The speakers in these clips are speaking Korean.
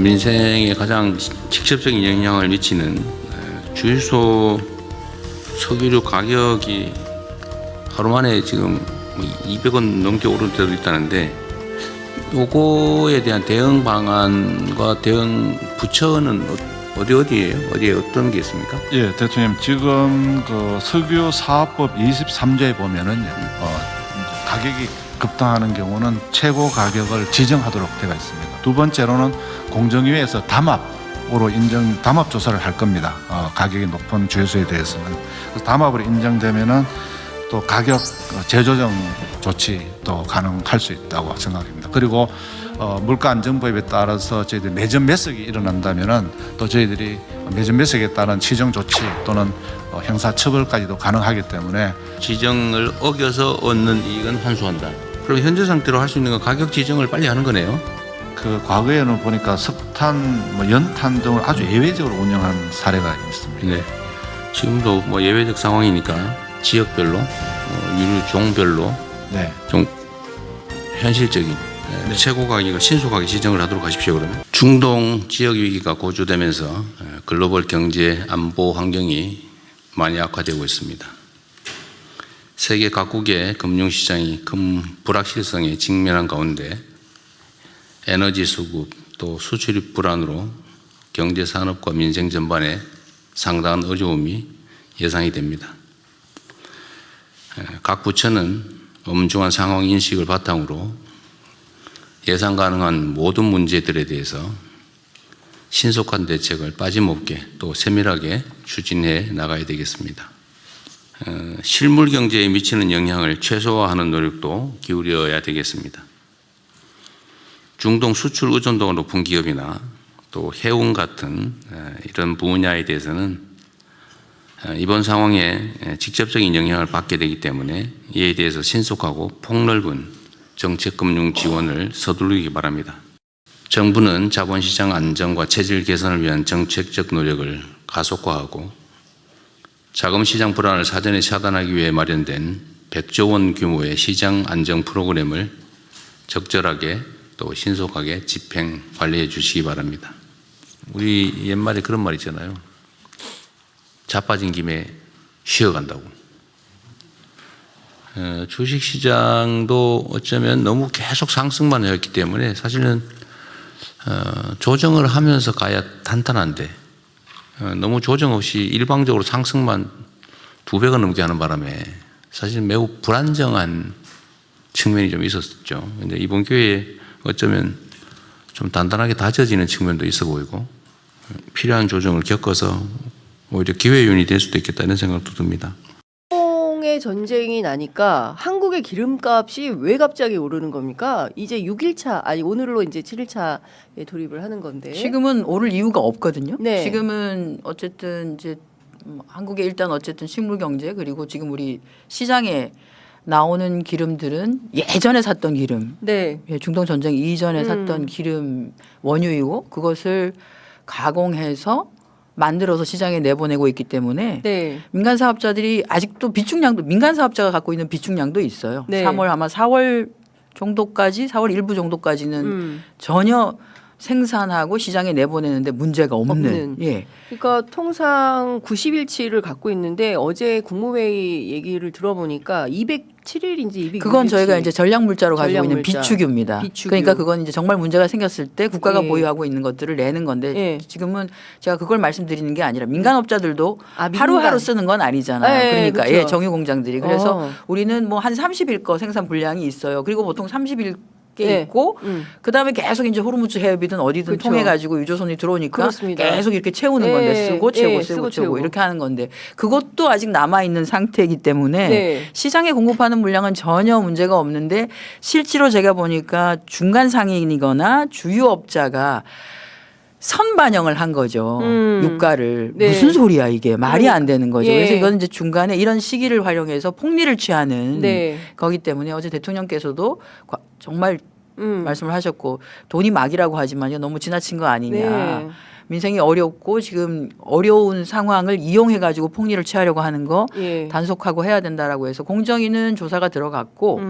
민생에 가장 직접적인 영향을 미치는 주유소 석유류 가격이 하루 만에 지금 200원 넘게 오를 때도 있다는데, 요거에 대한 대응 방안과 대응 부처는 어디예요? 어디에 어떤 게 있습니까? 예, 대통령 지금 그 석유 사업법 23조에 보면은 가격이 급등하는 경우는 최고 가격을 지정하도록 되어 있습니다. 두 번째로는 공정위에서 담합으로 담합 조사를 할 겁니다. 가격이 높은 주유소에 대해서는. 그래서 담합으로 인정되면은 또 가격 재조정 조치도 가능할 수 있다고 생각합니다. 그리고 물가 안정법에 따라서 저희들 매점 매석이 일어난다면은 또 저희들이 매점 매석에 따른 시정 조치 또는 형사 처벌까지도 가능하기 때문에 지정을 어겨서 얻는 이익은 환수한다. 그럼 현재 상태로 할 수 있는 건 가격 지정을 빨리 하는 거네요. 그 과거에는 보니까 석탄, 연탄 등을 아주 예외적으로 운영한 사례가 있습니다. 네. 지금도 예외적 상황이니까 지역별로, 유류 종별로 네. 좀 현실적인 최고 가격을 신속하게 지정을 하도록 하십시오. 그러면 중동 지역 위기가 고조되면서 글로벌 경제 안보 환경이 많이 악화되고 있습니다. 세계 각국의 금융시장이 큰 불확실성에 직면한 가운데 에너지 수급 또 수출입 불안으로 경제 산업과 민생 전반에 상당한 어려움이 예상이 됩니다. 각 부처는 엄중한 상황 인식을 바탕으로 예상 가능한 모든 문제들에 대해서 신속한 대책을 빠짐없게 또 세밀하게 추진해 나가야 되겠습니다. 실물 경제에 미치는 영향을 최소화하는 노력도 기울여야 되겠습니다. 중동 수출 의존도가 높은 기업이나 또 해운 같은 이런 분야에 대해서는 이번 상황에 직접적인 영향을 받게 되기 때문에 이에 대해서 신속하고 폭넓은 정책금융 지원을 서두르기 바랍니다. 정부는 자본시장 안정과 체질 개선을 위한 정책적 노력을 가속화하고 자금시장 불안을 사전에 차단하기 위해 마련된 100조 원 규모의 시장 안정 프로그램을 적절하게 또 신속하게 집행 관리해 주시기 바랍니다. 우리 옛말에 그런 말 있잖아요. 자빠진 김에 쉬어간다고. 주식시장도 어쩌면 너무 계속 상승만 해왔기 때문에 사실은 조정을 하면서 가야 탄탄한데 너무 조정 없이 일방적으로 상승만 2배가 넘게 하는 바람에 사실 매우 불안정한 측면이 좀 있었죠. 근데 이번 기회에 어쩌면 좀 단단하게 다져지는 측면도 있어 보이고 필요한 조정을 겪어서 오히려 기회 요인이 될 수도 있겠다 이런 생각도 듭니다. 의 전쟁이 나니까 한국의 기름값이 왜 갑자기 오르는 겁니까? 이제 6일차 아니 오늘로 이제 7일차에 돌입을 하는 건데 지금은 오를 이유가 없거든요. 네. 지금은 어쨌든 이제 한국의 일단 어쨌든 식물 경제 그리고 지금 우리 시장에 나오는 기름들은 예전에 샀던 기름, 네. 중동 전쟁 이전에 샀던 기름 원유이고 그것을 가공해서 만들어서 시장에 내보내고 있기 때문에 네. 민간 사업자들이 아직도 비축량도 민간 사업자가 갖고 있는 비축량도 있어요. 네. 3월 아마 4월 정도까지 4월 일부 정도까지는 전혀 생산하고 시장에 내보내는데 문제가 없는. 예. 그러니까 통상 90일치를 갖고 있는데 어제 국무회의 얘기를 들어보니까 207일인지 206일치. 그건 저희가 이제 전략물자로 가지고 있는 전략물자. 비축유입니다. 비축유. 그러니까 그건 이제 정말 문제가 생겼을 때 국가가 예. 보유하고 있는 것들을 내는 건데 예. 지금은 제가 그걸 말씀드리는 게 아니라 민간업자들도 민간. 하루하루 쓰는 건 아니잖아요. 예, 그러니까 그렇죠. 예, 정유공장들이 그래서 우리는 뭐 한 30일 거 생산 분량이 있어요. 그리고 보통 30일 게 네. 있고 그다음에 계속 이제 호르무즈 해협이든 어디든 그렇죠. 통해 가지고 유조선이 들어오니까 그렇습니다. 계속 이렇게 채우는 네. 건데 쓰고 채우고 네, 쓰고 쓰고 채우고 채우고. 이렇게 하는 건데 그것도 아직 남아 있는 상태이기 때문에 네. 시장에 공급하는 물량은 전혀 문제가 없는데 실제로 제가 보니까 중간 상인이거나 주유업자가 선반영을 한 거죠. 유가를. 네. 무슨 소리야 이게. 말이 안 되는 거죠. 예. 그래서 이건 이제 중간에 이런 시기를 활용해서 폭리를 취하는 네. 거기 때문에 어제 대통령께서도 정말 말씀을 하셨고 돈이 막이라고 하지만 이거 너무 지나친 거 아니냐. 네. 민생이 어렵고 지금 어려운 상황을 이용해 가지고 폭리를 취하려고 하는 거 예. 단속하고 해야 된다라고 해서 공정위는 조사가 들어갔고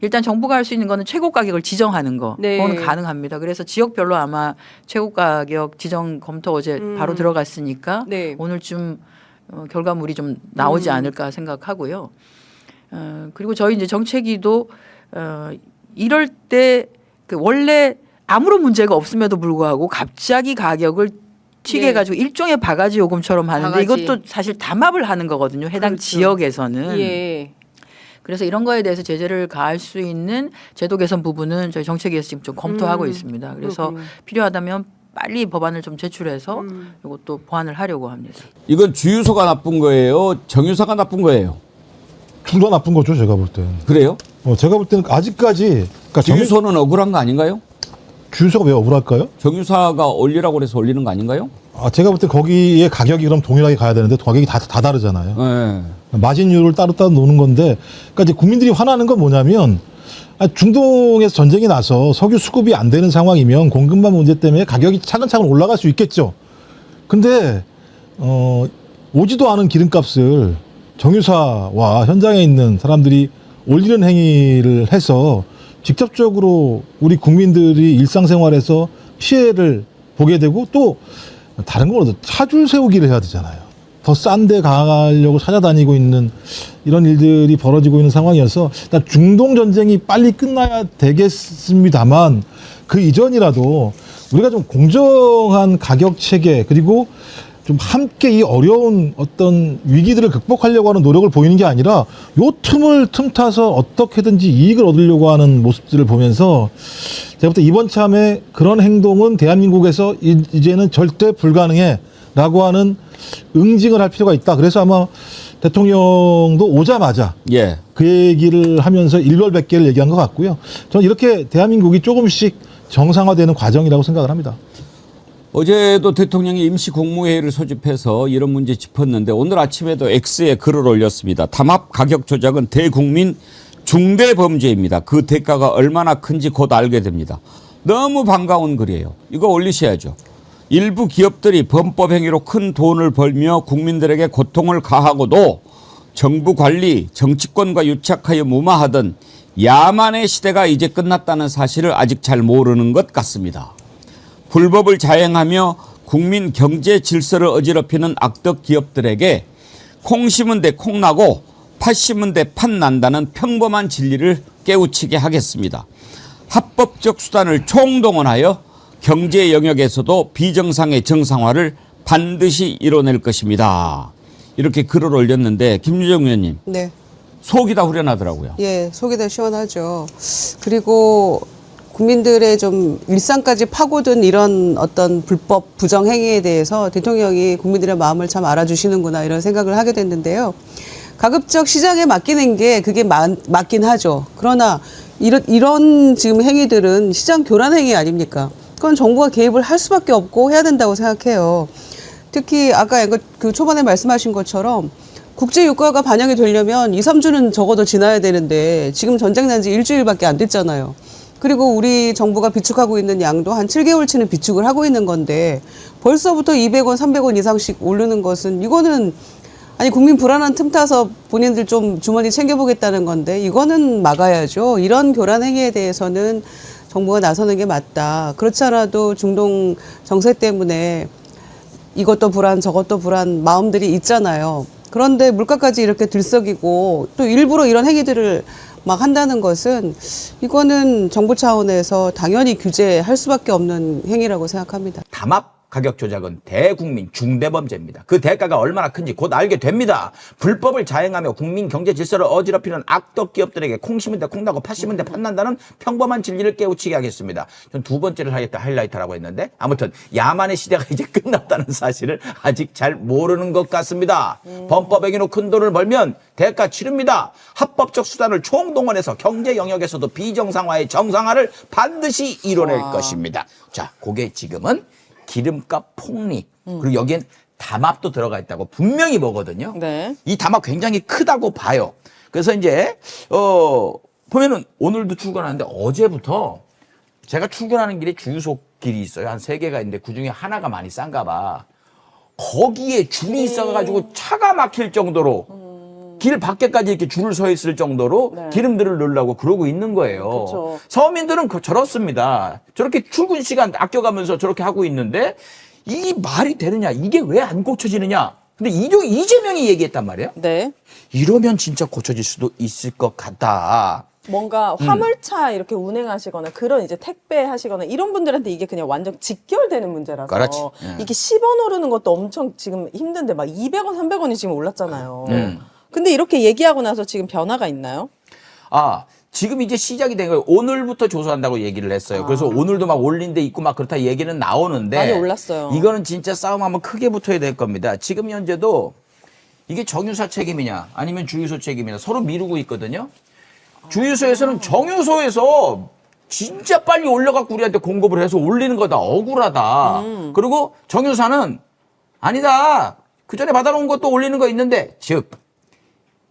일단 정부가 할 수 있는 거는 최고 가격을 지정하는 거 네. 그거는 가능합니다. 그래서 지역별로 아마 최고 가격 지정 검토 어제 바로 들어갔으니까 네. 오늘쯤 결과물이 좀 나오지 않을까 생각하고요. 그리고 저희 이제 정책위도 이럴 때 그 원래 아무런 문제가 없음에도 불구하고 갑자기 가격을 튀게 네. 가지고 일종의 바가지 요금처럼 하는데 바가지. 이것도 사실 담합을 하는 거거든요. 해당 그렇죠. 지역에서는. 예. 그래서 이런 거에 대해서 제재를 가할 수 있는 제도 개선 부분은 저희 정책위에서 지금 좀 검토하고 있습니다. 그래서 그렇군요. 필요하다면 빨리 법안을 좀 제출해서 이것도 보완을 하려고 합니다. 이건 주유소가 나쁜 거예요? 정유사가 나쁜 거예요? 둘 다 나쁜 거죠, 제가 볼 때는. 그래요? 제가 볼 때는 아직까지 그러니까 주유소는 억울한 거 아닌가요? 주유소가 왜 억울할까요? 정유사가 올리라고 그래서 올리는 거 아닌가요? 제가 볼 때 거기에 가격이 그럼 동일하게 가야 되는데 가격이 다 다르잖아요. 네. 마진율을 따로 놓는 건데, 그러니까 이제 국민들이 화나는 건 뭐냐면 중동에서 전쟁이 나서 석유 수급이 안 되는 상황이면 공급망 문제 때문에 가격이 차근차근 올라갈 수 있겠죠. 근데 오지도 않은 기름값을 정유사와 현장에 있는 사람들이 올리는 행위를 해서 직접적으로 우리 국민들이 일상생활에서 피해를 보게 되고 또 다른 거보다 차줄 세우기를 해야 되잖아요. 더 싼 데 가려고 찾아다니고 있는 이런 일들이 벌어지고 있는 상황이어서 일단 중동 전쟁이 빨리 끝나야 되겠습니다만 그 이전이라도 우리가 좀 공정한 가격 체계 그리고 좀 함께 이 어려운 어떤 위기들을 극복하려고 하는 노력을 보이는 게 아니라 요 틈을 틈타서 어떻게든지 이익을 얻으려고 하는 모습들을 보면서 제가 볼 때 이번 참에 그런 행동은 대한민국에서 이제는 절대 불가능해라고 하는 응징을 할 필요가 있다. 그래서 아마 대통령도 오자마자 예. 그 얘기를 하면서 일벌백계를 얘기한 것 같고요. 저는 이렇게 대한민국이 조금씩 정상화되는 과정이라고 생각을 합니다. 어제도 대통령이 임시 국무회의를 소집해서 이런 문제 짚었는데 오늘 아침에도 X에 글을 올렸습니다. 담합 가격 조작은 대국민 중대 범죄입니다. 그 대가가 얼마나 큰지 곧 알게 됩니다. 너무 반가운 글이에요. 이거 올리셔야죠. 일부 기업들이 범법 행위로 큰 돈을 벌며 국민들에게 고통을 가하고도 정부 관리, 정치권과 유착하여 무마하던 야만의 시대가 이제 끝났다는 사실을 아직 잘 모르는 것 같습니다. 불법을 자행하며 국민 경제 질서를 어지럽히는 악덕 기업들에게 콩 심은 데 콩 나고 팥 심은 데 팥 난다는 평범한 진리를 깨우치게 하겠습니다. 합법적 수단을 총동원하여 경제 영역에서도 비정상의 정상화를 반드시 이뤄낼 것입니다. 이렇게 글을 올렸는데 김유정 의원님 네. 속이 다 후련하더라고요. 예, 속이 다 시원하죠. 그리고 국민들의 좀 일상까지 파고든 이런 어떤 불법 부정 행위에 대해서 대통령이 국민들의 마음을 참 알아주시는구나 이런 생각을 하게 됐는데요. 가급적 시장에 맡기는 게 그게 맞긴 하죠. 그러나 이런 지금 행위들은 시장 교란 행위 아닙니까? 그건 정부가 개입을 할 수밖에 없고 해야 된다고 생각해요. 특히 아까 그 초반에 말씀하신 것처럼 국제 유가가 반영이 되려면 2, 3주는 적어도 지나야 되는데 지금 전쟁 난 지 일주일밖에 안 됐잖아요. 그리고 우리 정부가 비축하고 있는 양도 한 7개월치는 비축을 하고 있는 건데 벌써부터 200원, 300원 이상씩 오르는 것은 이거는 아니 국민 불안한 틈 타서 본인들 좀 주머니 챙겨보겠다는 건데 이거는 막아야죠. 이런 교란 행위에 대해서는 정부가 나서는 게 맞다. 그렇지 않아도 중동 정세 때문에 이것도 불안 저것도 불안 마음들이 있잖아요. 그런데 물가까지 이렇게 들썩이고 또 일부러 이런 행위들을 막 한다는 것은 이거는 정부 차원에서 당연히 규제할 수밖에 없는 행위라고 생각합니다. 담합 가격 조작은 대국민 중대범죄입니다. 그 대가가 얼마나 큰지 곧 알게 됩니다. 불법을 자행하며 국민 경제 질서를 어지럽히는 악덕 기업들에게 콩 심은 데 콩 나고 팥 심은 데 팥 난다는 평범한 진리를 깨우치게 하겠습니다. 전 두 번째를 하이라이트라고 했는데 아무튼 야만의 시대가 이제 끝났다는 사실을 아직 잘 모르는 것 같습니다. 범법 행위로 큰 돈을 벌면 대가 치릅니다. 합법적 수단을 총동원해서 경제 영역에서도 비정상화의 정상화를 반드시 이뤄낼 것입니다. 자, 그게 지금은 기름값 폭리 그리고 여기엔 담합도 들어가 있다고 분명히 보거든요. 네. 이 담합 굉장히 크다고 봐요. 그래서 이제 보면은 오늘도 출근하는데 어제부터 제가 출근하는 길에 주유소 길이 있어요. 한 3개가 있는데 그중에 하나가 많이 싼가 봐. 거기에 줄이 있어가지고 차가 막힐 정도로 길 밖에까지 이렇게 줄을 서 있을 정도로 네. 기름들을 넣으려고 그러고 있는 거예요. 그쵸. 서민들은 저렇습니다. 저렇게 출근 시간 아껴가면서 저렇게 하고 있는데 이 말이 되느냐? 이게 왜 안 고쳐지느냐? 근데 이재명이 얘기했단 말이에요. 네. 이러면 진짜 고쳐질 수도 있을 것 같다. 뭔가 화물차 이렇게 운행하시거나 그런 이제 택배 하시거나 이런 분들한테 이게 그냥 완전 직결되는 문제라서 그렇지. 예. 이게 10원 오르는 것도 엄청 지금 힘든데 막 200원, 300원이 지금 올랐잖아요. 근데 이렇게 얘기하고 나서 지금 변화가 있나요? 아, 지금 이제 시작이 된 거예요. 오늘부터 조사한다고 얘기를 했어요. 그래서 오늘도 막 올린 데 있고 막 그렇다 얘기는 나오는데 많이 올랐어요. 이거는 진짜 싸움 한번 크게 붙어야 될 겁니다. 지금 현재도 이게 정유사 책임이냐 아니면 주유소 책임이냐 서로 미루고 있거든요. 주유소에서는 정유소에서 진짜 빨리 올려갖고 우리한테 공급을 해서 올리는 거다. 억울하다. 그리고 정유사는 아니다. 그 전에 받아놓은 것도 올리는 거 있는데 즉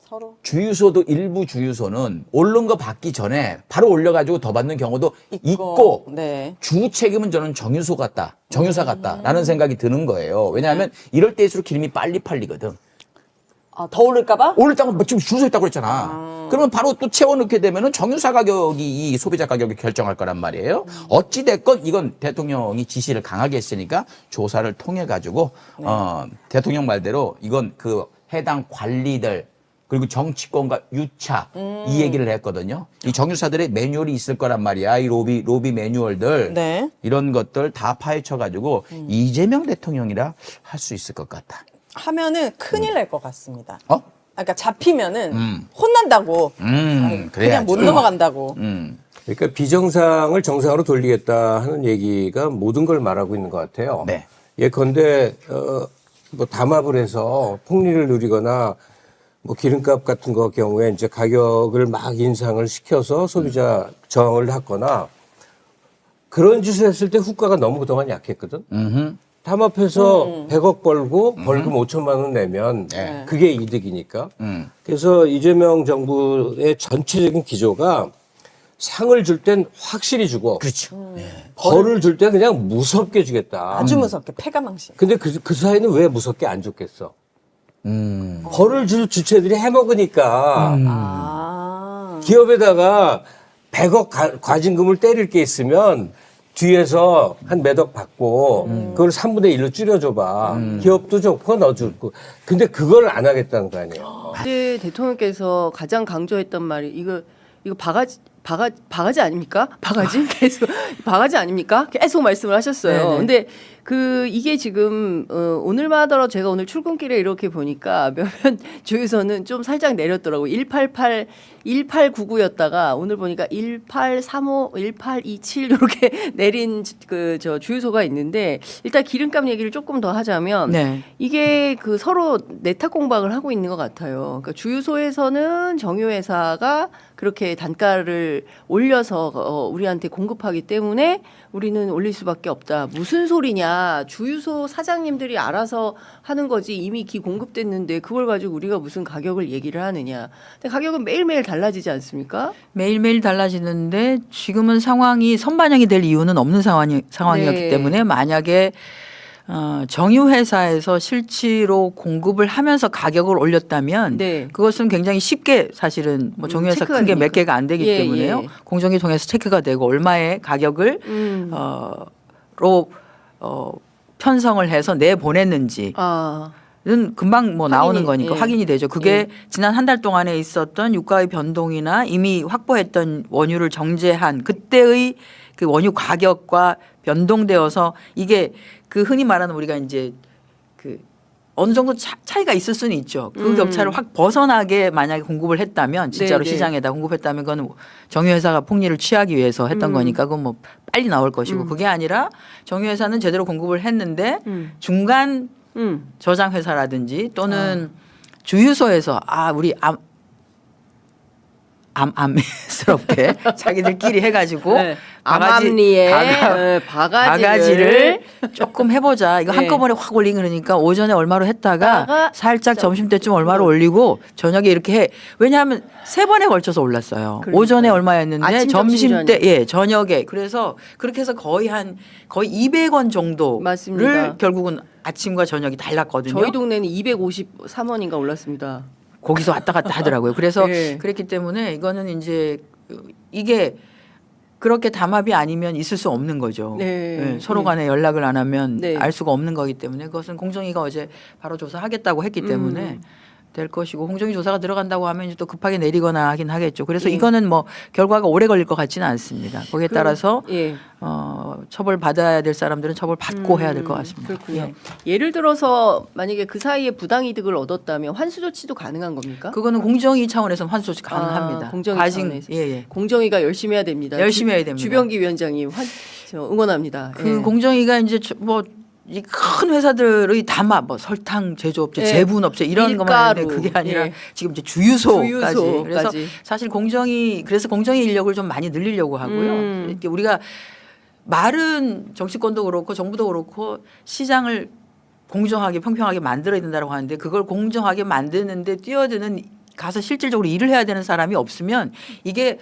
서로 주유소도 일부 주유소는 오른 거 받기 전에 바로 올려가지고 더 받는 경우도 있고 네. 주 책임은 저는 정유사 같다라는 생각이 드는 거예요. 왜냐하면 이럴 때일수록 기름이 빨리 팔리거든. 아, 더 오를까봐? 올렸다고 지금 줄 서 있다고 그랬잖아. 그러면 바로 또 채워 넣게 되면은 정유사 가격이 이 소비자 가격을 결정할 거란 말이에요. 어찌 됐건 이건 대통령이 지시를 강하게 했으니까 조사를 통해 가지고 대통령 말대로 이건 그 해당 관리들 그리고 정치권과 유차 이 얘기를 했거든요. 이 정유사들의 매뉴얼이 있을 거란 말이야. 이 로비 매뉴얼들 네. 이런 것들 다 파헤쳐 가지고 이재명 대통령이라 할 수 있을 것 같다. 하면은 큰일 날 것 같습니다. 어? 그러니까 잡히면은 혼난다고. 그냥 그래야죠. 못 넘어간다고. 그러니까 비정상을 정상으로 돌리겠다 하는 얘기가 모든 걸 말하고 있는 것 같아요. 네. 예컨대 뭐 담합을 해서 폭리를 누리거나 뭐 기름값 같은 거 경우에 이제 가격을 막 인상을 시켜서 소비자 저항을 하거나 그런 짓을 했을 때 후과가 너무 그동안 약했거든. 담합해서 100억 벌고 벌금 5천만 원 내면 네. 그게 이득이니까. 그래서 이재명 정부의 전체적인 기조가 상을 줄 땐 확실히 주고 그렇죠. 벌을 줄 땐 그냥 무섭게 주겠다. 아주 무섭게 패가망신. 근데 그 사이는 왜 무섭게 안 줬겠어? 벌을 줄 주체들이 해먹으니까 아. 기업에다가 100억 과징금을 때릴 게 있으면 뒤에서 한 몇 억 받고 그걸 3분의 1로 줄여줘봐. 기업도 좋고 너도 좋고. 근데 그걸 안 하겠다는 거 아니에요. 어제 대통령께서 가장 강조했던 말이 이거 바가지 아닙니까? 바가지 계속 바가지 아닙니까? 계속 말씀을 하셨어요. 네네. 근데 이게 지금 오늘마다 제가 오늘 출근길에 이렇게 보니까 몇몇 주유소는 좀 살짝 내렸더라고. 1899였다가 오늘 보니까 1835, 1827 이렇게 내린 저 주유소가 있는데 일단 기름값 얘기를 조금 더 하자면 네. 이게 서로 내탁 공박을 하고 있는 것 같아요. 그러니까 주유소에서는 정유회사가 그렇게 단가를 올려서 우리한테 공급하기 때문에 우리는 올릴 수밖에 없다. 무슨 소리냐. 주유소 사장님들이 알아서 하는 거지. 이미 공급됐는데 그걸 가지고 우리가 무슨 가격을 얘기를 하느냐. 근데 가격은 매일매일 달라지지 않습니까? 매일매일 달라지는데 지금은 상황이 선반영이 될 이유는 없는 상황이었기 네. 때문에 만약에 정유회사에서 실치로 공급을 하면서 가격을 올렸다면 네. 그것은 굉장히 쉽게 사실은 뭐 정유회사 체크가 큰 게 몇 되니까. 개가 안 되기 예, 때문에요. 예. 공정위 통해서 체크가 되고 얼마의 가격을 편성을 해서 내보냈는지 아. 는 금방 뭐 나오는 확인이, 거니까 예. 확인이 되죠. 그게 지난 한 달 동안에 있었던 유가의 변동이나 이미 확보했던 원유를 정제한 그때의 그 원유 가격과 변동되어서 이게 그 흔히 말하는 우리가 이제 그 어느 정도 차이가 있을 수는 있죠. 그 격차를 확 벗어나게 만약에 공급을 했다면 진짜로 네네. 시장에다 공급했다면 그건 정유회사가 폭리를 취하기 위해서 했던 거니까 그건 뭐 빨리 나올 것이고 그게 아니라 정유회사는 제대로 공급을 했는데 중간 저장 회사라든지 또는 주유소에서 우리 암스럽게 자기들끼리 해가지고 네. 암암리에 바가지를 조금 해보자. 이거 네. 한꺼번에 확 올린 그러니까 오전에 얼마로 했다가 살짝 점심때쯤 얼마로 올리고 저녁에 이렇게 해. 왜냐하면 3번에 걸쳐서 올랐어요. 그러니까요. 오전에 얼마였는데 아침, 점심 때 저녁. 저녁에. 그래서 그렇게 해서 거의 200원 정도를 맞습니다. 결국은 아침과 저녁이 달랐거든요. 저희 동네는 253원인가 올랐습니다. 거기서 왔다 갔다 하더라고요. 그래서 네. 그랬기 때문에 이거는 이제 이게 그렇게 담합이 아니면 있을 수 없는 거죠. 네. 서로 간에 연락을 안 하면 네. 알 수가 없는 거기 때문에 그것은 공정위가 어제 바로 조사하겠다고 했기 때문에 될 것이고 공정위 조사가 들어간다고 하면 이제 또 급하게 내리거나 하긴 하겠죠. 그래서 예. 이거는 뭐 결과가 오래 걸릴 것 같지는 않습니다. 거기에 따라서 예. 처벌 받아야 될 사람들은 처벌 받고 해야 될 것 같습니다. 그렇군요. 예. 예를 들어서 만약에 그 사이에 부당이득을 얻었다면 환수 조치도 가능한 겁니까? 그거는 공정위 차원에서는 환수 조치 가능합니다. 공정위 과징, 차원에서. 예. 공정위가 열심히 해야 됩니다. 열심히 해야 됩니다. 주병기 위원장님 응원합니다. 그 예. 공정위가 이제 뭐 이 큰 회사들의 담합, 뭐 설탕 제조업체, 예. 제분업체 이런 것만 밀가루. 있는데 그게 아니라 예. 지금 이제 주유소까지. 주유소까지. 그래서 사실 그래서 공정위 인력을 좀 많이 늘리려고 하고요. 이렇게 우리가 말은 정치권도 그렇고 정부도 그렇고 시장을 공정하게 평평하게 만들어야 된다고 하는데 그걸 공정하게 만드는데 뛰어드는 가서 실질적으로 일을 해야 되는 사람이 없으면 이게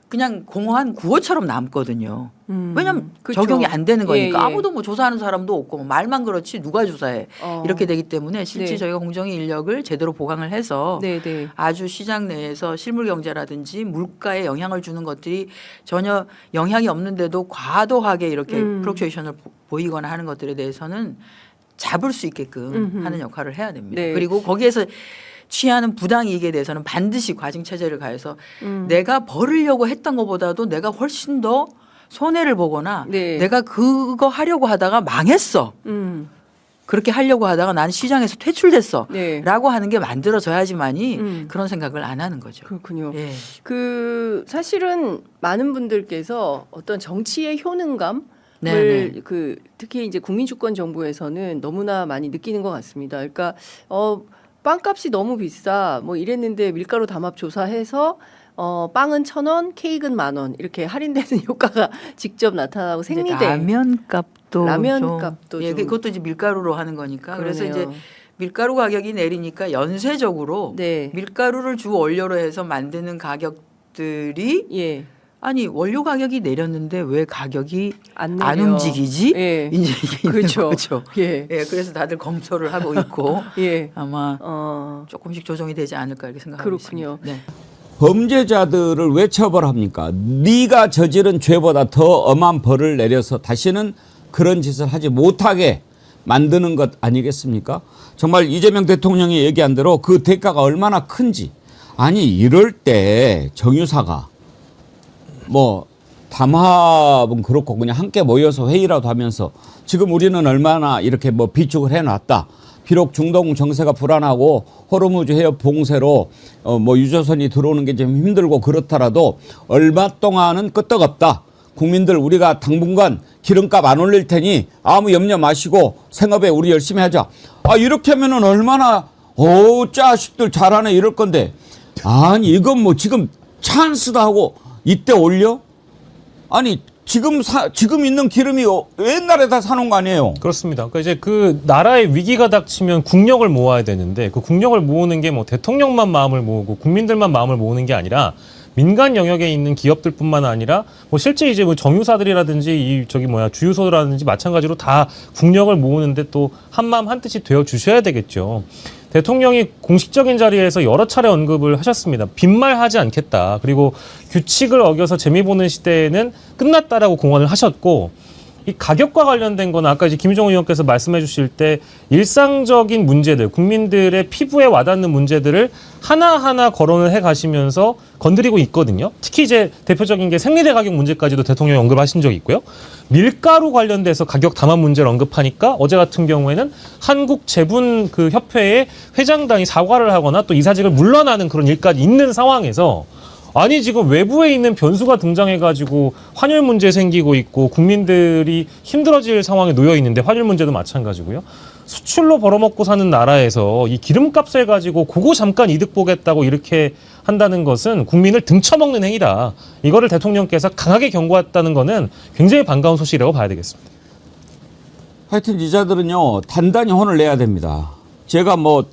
그냥 공허한 구호처럼 남거든요. 왜냐하면 그렇죠. 적용이 안 되는 거니까 예, 예. 아무도 뭐 조사하는 사람도 없고 뭐 말만 그렇지 누가 조사해 이렇게 되기 때문에 실제 네. 저희가 공정위 인력을 제대로 보강을 해서 네. 아주 시장 내에서 실물 경제라든지 물가에 영향을 주는 것들이 전혀 영향이 없는데도 과도하게 이렇게 플럭추에이션을 보이거나 하는 것들에 대해서는 잡을 수 있게끔 하는 역할을 해야 됩니다. 네. 그리고 거기에서 취하는 부당이익에 대해서는 반드시 과징 체제를 가해서 내가 벌으려고 했던 것보다도 내가 훨씬 더 손해를 보거나 네. 내가 그거 하려고 하다가 망했어. 그렇게 하려고 하다가 나는 시장에서 퇴출됐어. 네. 라고 하는 게 만들어져야지만이 그런 생각을 안 하는 거죠. 그렇군요. 예. 그 사실은 많은 분들께서 어떤 정치의 효능감을 네네. 그 특히 이제 국민주권정부에서는 너무나 많이 느끼는 것 같습니다. 그러니까 빵값이 너무 비싸 뭐 이랬는데 밀가루 담합 조사해서 빵은 1,000원, 케이크는 10,000원 이렇게 할인되는 효과가 직접 나타나고 생리대 라면 값도 값도 예, 좀 그것도 이제 밀가루로 하는 거니까 그래서 그러네요. 이제 밀가루 가격이 내리니까 연쇄적으로 네. 밀가루를 주 원료로 해서 만드는 가격들이 예. 아니 원료 가격이 내렸는데 왜 가격이 안 안 내려. 움직이지? 예. 이제 이게 그렇죠. 그렇죠. 예. 예, 그래서 다들 검토를 하고 있고 예. 아마 어. 조금씩 조정이 되지 않을까 이렇게 생각하고 그렇군요. 있습니다. 네. 범죄자들을 왜 처벌합니까? 네가 저지른 죄보다 더 엄한 벌을 내려서 다시는 그런 짓을 하지 못하게 만드는 것 아니겠습니까? 정말 이재명 대통령이 얘기한 대로 그 대가가 얼마나 큰지. 아니 이럴 때 정유사가 뭐 담합은 그렇고 그냥 함께 모여서 회의라도 하면서 지금 우리는 얼마나 이렇게 뭐 비축을 해놨다. 비록 중동 정세가 불안하고 호르무즈 해협 봉쇄로 뭐 유조선이 들어오는 게 좀 힘들고 그렇더라도 얼마 동안은 끄떡없다. 국민들 우리가 당분간 기름값 안 올릴 테니 아무 염려 마시고 생업에 우리 열심히 하자. 아 이렇게 하면은 얼마나 자식들 잘하네 이럴 건데 아니 이건 뭐 지금 찬스다 하고 이때 올려? 아니 지금 있는 기름이 옛날에 다 사놓은 거 아니에요? 그렇습니다. 그러니까 이제 그 나라의 위기가 닥치면 국력을 모아야 되는데 그 국력을 모으는 게 뭐 대통령만 마음을 모으고 국민들만 마음을 모으는 게 아니라 민간 영역에 있는 기업들뿐만 아니라 뭐 실제 이제 뭐 정유사들이라든지 주유소라든지 마찬가지로 다 국력을 모으는데 또 한마음 한뜻이 되어 주셔야 되겠죠. 대통령이 공식적인 자리에서 여러 차례 언급을 하셨습니다. 빈말하지 않겠다. 그리고 규칙을 어겨서 재미 보는 시대에는 끝났다라고 공언을 하셨고 이 가격과 관련된 건 아까 이제 김정은 의원께서 말씀해 주실 때 일상적인 문제들, 국민들의 피부에 와닿는 문제들을 하나하나 거론을 해 가시면서 건드리고 있거든요. 특히 이제 대표적인 게 생리대 가격 문제까지도 대통령이 언급하신 적이 있고요. 밀가루 관련돼서 가격 담합 문제를 언급하니까 어제 같은 경우에는 한국제분 그 협회의 회장단이 사과를 하거나 또 이사직을 물러나는 그런 일까지 있는 상황에서 아니 지금 외부에 있는 변수가 등장해가지고 환율 문제 생기고 있고 국민들이 힘들어질 상황에 놓여 있는데 환율 문제도 마찬가지고요. 수출로 벌어먹고 사는 나라에서 이 기름값을 가지고 그거 잠깐 이득 보겠다고 이렇게 한다는 것은 국민을 등쳐먹는 행위다. 이거를 대통령께서 강하게 경고했다는 것은 굉장히 반가운 소식이라고 봐야 되겠습니다. 하여튼 이자들은요 단단히 혼을 내야 됩니다. 제가 뭐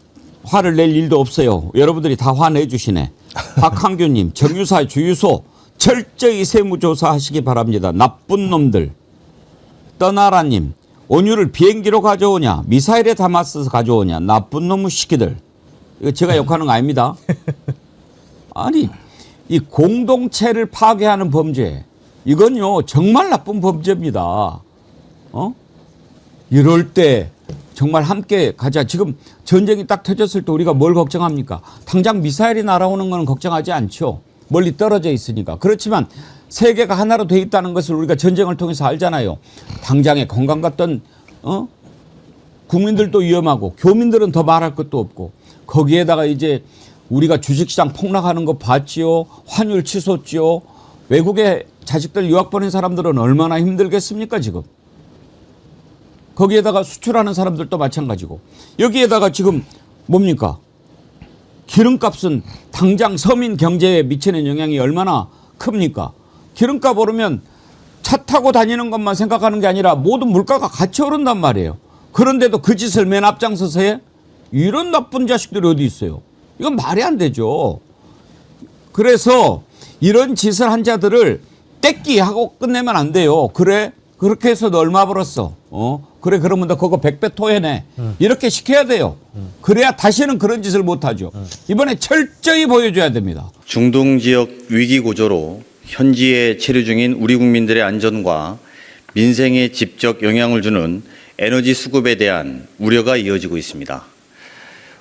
화를 낼 일도 없어요. 여러분들이 다 화내 주시네. 박항규님, 정유사 주유소 철저히 세무조사하시기 바랍니다. 나쁜 놈들. 떠나라님, 원유를 비행기로 가져오냐 미사일에 담아서 가져오냐 나쁜 놈의 시키들. 이거 제가 욕하는 거 아닙니다. 아니 이 공동체를 파괴하는 범죄 이건요 정말 나쁜 범죄입니다. 이럴 때 정말 함께 가자. 지금 전쟁이 딱 터졌을 때 우리가 뭘 걱정합니까? 당장 미사일이 날아오는 건 걱정하지 않죠. 멀리 떨어져 있으니까. 그렇지만 세계가 하나로 돼 있다는 것을 우리가 전쟁을 통해서 알잖아요. 당장에 건강 같던 국민들도 위험하고 교민들은 더 말할 것도 없고 거기에다가 이제 우리가 주식시장 폭락하는 거 봤지요. 환율 치솟지요. 외국에 자식들 유학 보낸 사람들은 얼마나 힘들겠습니까 지금. 거기에다가 수출하는 사람들도 마찬가지고 여기에다가 지금 뭡니까? 기름값은 당장 서민 경제에 미치는 영향이 얼마나 큽니까? 기름값 오르면 차 타고 다니는 것만 생각하는 게 아니라 모든 물가가 같이 오른단 말이에요. 그런데도 그 짓을 맨 앞장서서 해? 이런 나쁜 자식들이 어디 있어요? 이건 말이 안 되죠. 그래서 이런 짓을 한 자들을 떼끼하고 끝내면 안 돼요. 그래? 그렇게 해서 너 얼마 벌었어? 그래 그러면 너 그거 100배 토해내. 이렇게 시켜야 돼요. 그래야 다시는 그런 짓을 못하죠. 이번에 철저히 보여줘야 됩니다. 중동 지역 위기 구조로 현지에 체류 중인 우리 국민들의 안전과 민생에 직접 영향을 주는 에너지 수급에 대한 우려가 이어지고 있습니다.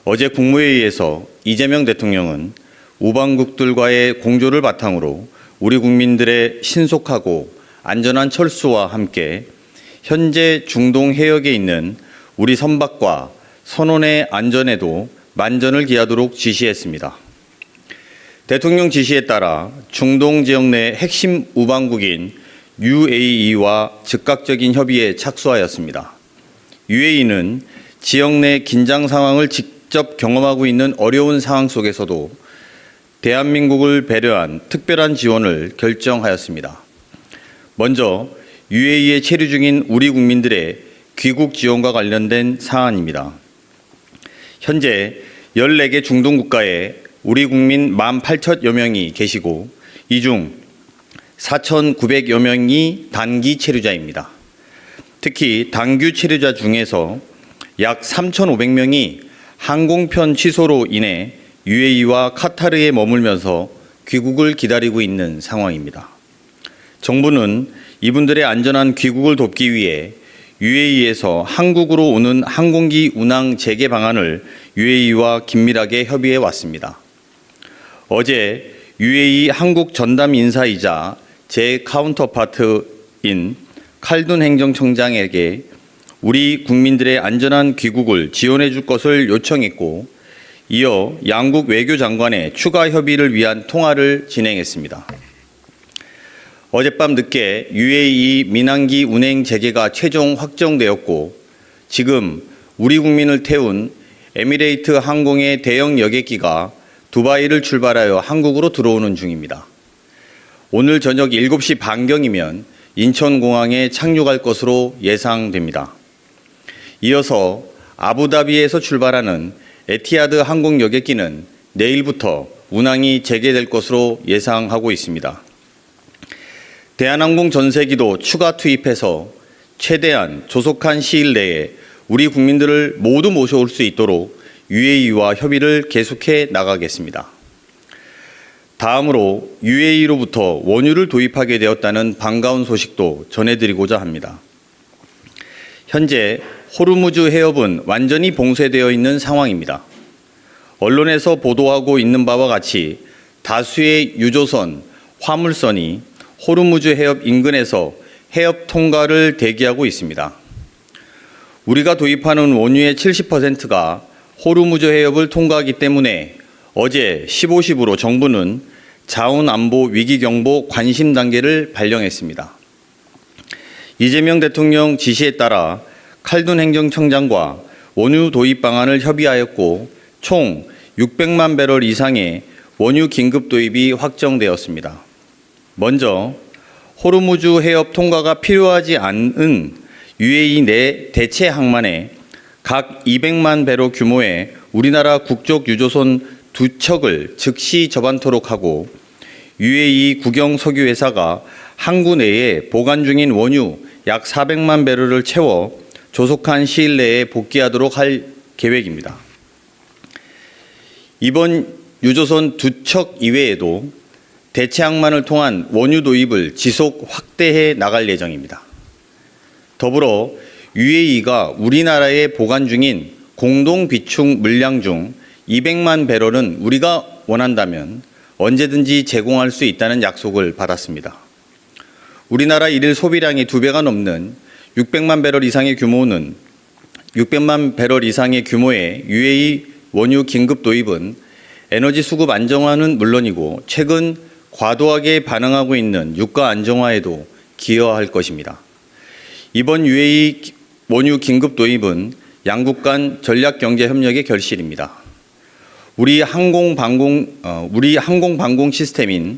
어제 국무회의에서 이재명 대통령은 우방국들과의 공조를 바탕으로 우리 국민들의 신속하고 안전한 철수와 함께 현재 중동 해역에 있는 우리 선박과 선원의 안전에도 만전을 기하도록 지시했습니다. 대통령 지시에 따라 중동 지역 내 핵심 우방국인 UAE와 즉각적인 협의에 착수하였습니다. UAE는 지역 내 긴장 상황을 직접 경험하고 있는 어려운 상황 속에서도 대한민국을 배려한 특별한 지원을 결정하였습니다. 먼저 UAE에 체류 중인 우리 국민들의 귀국 지원과 관련된 사안입니다. 현재 14개 중동 국가에 우리 국민 18,000여 명이 계시고 이 중 4,900여 명이 단기 체류자입니다. 특히 단기 체류자 중에서 약 3,500명이 항공편 취소로 인해 UAE와 카타르에 머물면서 귀국을 기다리고 있는 상황입니다. 정부는 이분들의 안전한 귀국을 돕기 위해 UAE에서 한국으로 오는 항공기 운항 재개 방안을 UAE와 긴밀하게 협의해 왔습니다. 어제 UAE 한국 전담 인사이자 제 카운터파트인 칼둔 행정청장에게 우리 국민들의 안전한 귀국을 지원해 줄 것을 요청했고 이어 양국 외교장관의 추가 협의를 위한 통화를 진행했습니다. 어젯밤 늦게 UAE 민항기 운행 재개가 최종 확정되었고 지금 우리 국민을 태운 에미레이트 항공의 대형 여객기가 두바이를 출발하여 한국으로 들어오는 중입니다. 오늘 저녁 7시 반경이면 인천공항에 착륙할 것으로 예상됩니다. 이어서 아부다비에서 출발하는 에티하드 항공 여객기는 내일부터 운항이 재개될 것으로 예상하고 있습니다. 대한항공 전세기도 추가 투입해서 최대한 조속한 시일 내에 우리 국민들을 모두 모셔올 수 있도록 UAE와 협의를 계속해 나가겠습니다. 다음으로 UAE로부터 원유를 도입하게 되었다는 반가운 소식도 전해드리고자 합니다. 현재 호르무즈 해협은 완전히 봉쇄되어 있는 상황입니다. 언론에서 보도하고 있는 바와 같이 다수의 유조선, 화물선이 호르무즈 해협 인근에서 해협 통과를 대기하고 있습니다. 우리가 도입하는 원유의 70%가 호르무즈 해협을 통과하기 때문에 어제 15시부로 정부는 자원안보 위기경보 관심 단계를 발령했습니다. 이재명 대통령 지시에 따라 칼둔 행정청장과 원유 도입 방안을 협의하였고 총 600만 배럴 이상의 원유 긴급 도입이 확정되었습니다. 먼저 호르무즈 해협 통과가 필요하지 않은 UAE 내 대체 항만에 각 200만 배로 규모의 우리나라 국적 유조선 2척을 즉시 접안토록 하고 UAE 국영 석유회사가 항구 내에 보관 중인 원유 약 400만 배럴을 채워 조속한 시일 내에 복귀하도록 할 계획입니다. 이번 유조선 2척 이외에도 대체 항만을 통한 원유 도입을 지속 확대해 나갈 예정입니다. 더불어 UAE가 우리나라에 보관 중인 공동 비축 물량 중 200만 배럴은 우리가 원한다면 언제든지 제공할 수 있다는 약속을 받았습니다. 우리나라 일일 소비량의 2배가 넘는 600만 배럴 이상의 규모의 UAE 원유 긴급 도입은 에너지 수급 안정화는 물론이고 최근 과도하게 반응하고 있는 유가 안정화에도 기여할 것입니다. 이번 UAE 원유 긴급 도입은 양국 간 전략 경제 협력의 결실입니다. 우리 항공 방공 시스템인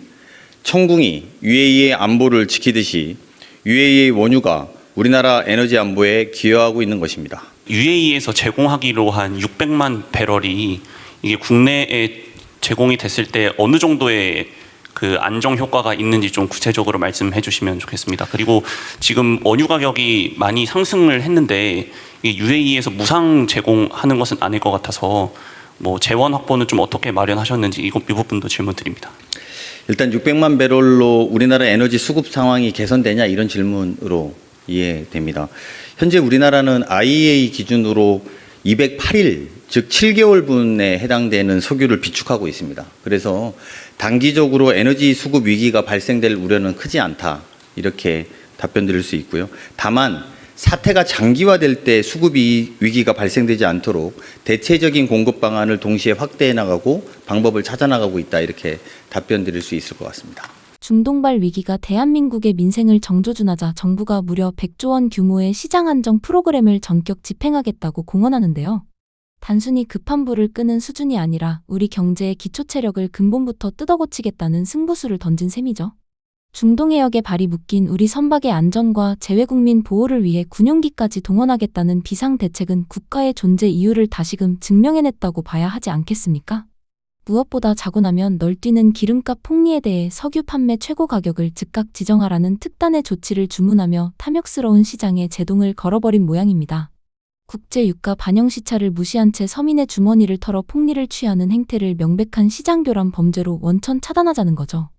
청궁이 UAE의 안보를 지키듯이 UAE의 원유가 우리나라 에너지 안보에 기여하고 있는 것입니다. UAE에서 제공하기로 한 600만 배럴이 이게 국내에 제공이 됐을 때 어느 정도의 그 안정 효과가 있는지 좀 구체적으로 말씀해 주시면 좋겠습니다. 그리고 지금 원유 가격이 많이 상승을 했는데 이 UAE에서 무상 제공하는 것은 아닐 것 같아서 뭐 재원 확보는 좀 어떻게 마련하셨는지 이 부분도 질문 드립니다. 일단 600만 배럴로 우리나라 에너지 수급 상황이 개선되냐 이런 질문으로 이해됩니다. 현재 우리나라는 IEA 기준으로 208일, 즉 7개월분에 해당되는 석유를 비축하고 있습니다. 그래서 단기적으로 에너지 수급 위기가 발생될 우려는 크지 않다, 이렇게 답변 드릴 수 있고요. 다만 사태가 장기화될 때 수급 위기가 발생되지 않도록 대체적인 공급 방안을 동시에 확대해 나가고 방법을 찾아 나가고 있다, 이렇게 답변 드릴 수 있을 것 같습니다. 중동발 위기가 대한민국의 민생을 정조준하자 정부가 무려 100조 원 규모의 시장 안정 프로그램을 전격 집행하겠다고 공언하는데요. 단순히 급한 불을 끄는 수준이 아니라 우리 경제의 기초 체력을 근본부터 뜯어고치겠다는 승부수를 던진 셈이죠. 중동 해역에 발이 묶인 우리 선박의 안전과 재외국민 보호를 위해 군용기까지 동원하겠다는 비상대책은 국가의 존재 이유를 다시금 증명해냈다고 봐야 하지 않겠습니까? 무엇보다 자고 나면 널뛰는 기름값 폭리에 대해 석유 판매 최고 가격을 즉각 지정하라는 특단의 조치를 주문하며 탐욕스러운 시장에 제동을 걸어버린 모양입니다. 국제 유가 반영 시차를 무시한 채 서민의 주머니를 털어 폭리를 취하는 행태를 명백한 시장교란 범죄로 원천 차단하자는 거죠.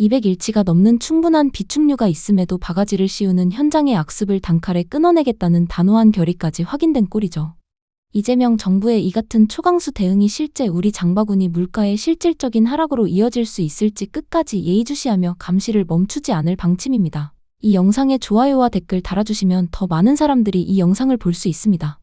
200일치가 넘는 충분한 비축류가 있음에도 바가지를 씌우는 현장의 악습을 단칼에 끊어내겠다는 단호한 결의까지 확인된 꼴이죠. 이재명 정부의 이 같은 초강수 대응이 실제 우리 장바구니 물가의 실질적인 하락으로 이어질 수 있을지 끝까지 예의주시하며 감시를 멈추지 않을 방침입니다. 이 영상에 좋아요와 댓글 달아주시면 더 많은 사람들이 이 영상을 볼 수 있습니다.